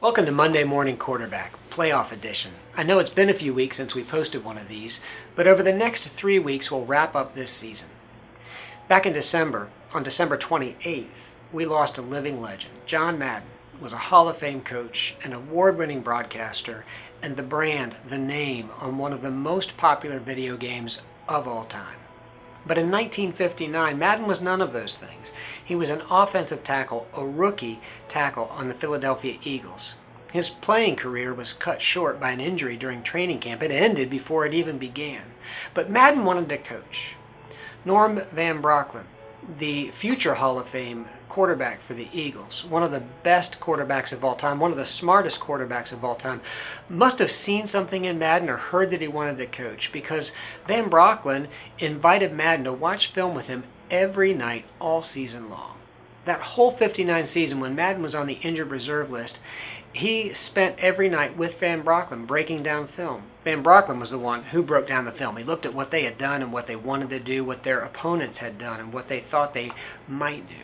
Welcome to Monday Morning Quarterback, Playoff Edition. I know it's been a few weeks since we posted one of these, but over the next 3 weeks we'll wrap up this season. Back in December, on December 28th, we lost a living legend. John Madden was a Hall of Fame coach, an award-winning broadcaster, and the brand, the name, on one of the most popular video games of all time. But in 1959, Madden was none of those things. He was an offensive tackle, a rookie tackle on the Philadelphia Eagles. His playing career was cut short by an injury during training camp. It ended before it even began. But Madden wanted to coach. Norm Van Brocklin, the future Hall of Fame quarterback for the Eagles, one of the best quarterbacks of all time, one of the smartest quarterbacks of all time, must have seen something in Madden or heard that he wanted to coach, because Van Brocklin invited Madden to watch film with him every night all season long. That whole 59 season, when Madden was on the injured reserve list, he spent every night with Van Brocklin breaking down film. Van Brocklin was the one who broke down the film. He looked at what they had done and what they wanted to do, what their opponents had done, and what they thought they might do.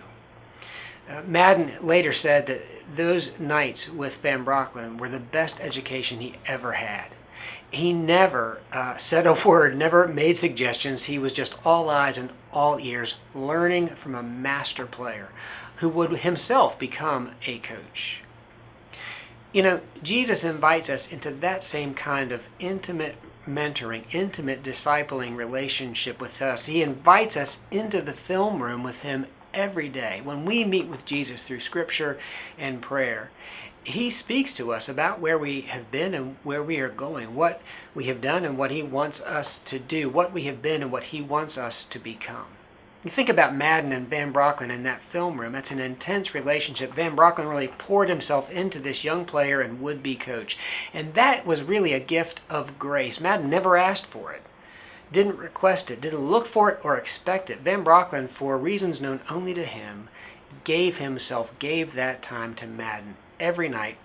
Madden later said that those nights with Van Brocklin were the best education he ever had. He never said a word, never made suggestions. He was just all eyes and all ears, learning from a master player who would himself become a coach. You know, Jesus invites us into that same kind of intimate mentoring, intimate discipling relationship with us. He invites us into the film room with him every day. When we meet with Jesus through Scripture and prayer, he speaks to us about where we have been and where we are going, what we have done and what he wants us to do, what we have been and what he wants us to become. You think about Madden and Van Brocklin in that film room. It's an intense relationship. Van Brocklin really poured himself into this young player and would-be coach. And that was really a gift of grace. Madden never asked for it, didn't request it, didn't look for it or expect it. Van Brocklin, for reasons known only to him, gave that time to Madden every night,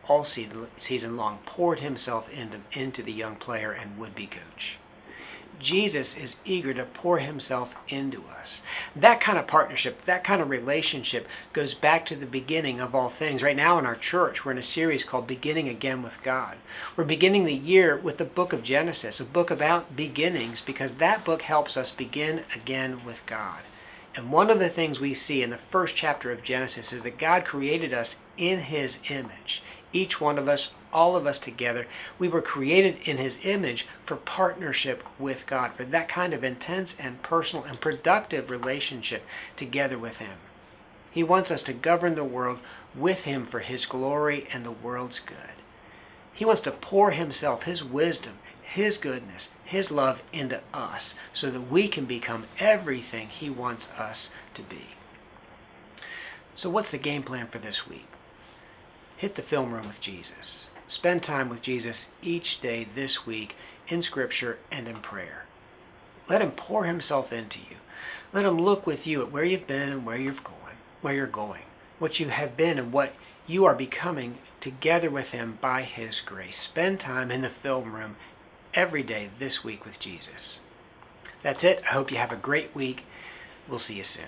all season long, poured himself into the young player and would-be coach. Jesus is eager to pour himself into us. That kind of partnership, that kind of relationship goes back to the beginning of all things. Right now in our church, we're in a series called Beginning Again with God. We're beginning the year with the book of Genesis, a book about beginnings, because that book helps us begin again with God. And one of the things we see in the first chapter of Genesis is that God created us in his image. Each one of us, all of us together, we were created in his image for partnership with God, for that kind of intense and personal and productive relationship together with him. He wants us to govern the world with him for his glory and the world's good. He wants to pour himself, his wisdom, his goodness, his love into us so that we can become everything he wants us to be. So what's the game plan for this week? Hit the film room with Jesus. Spend time with Jesus each day this week in Scripture and in prayer. Let him pour himself into you. Let him look with you at where you've been and where you're going, what you have been and what you are becoming together with him by his grace. Spend time in the film room every day this week with Jesus. That's it. I hope you have a great week. We'll see you soon.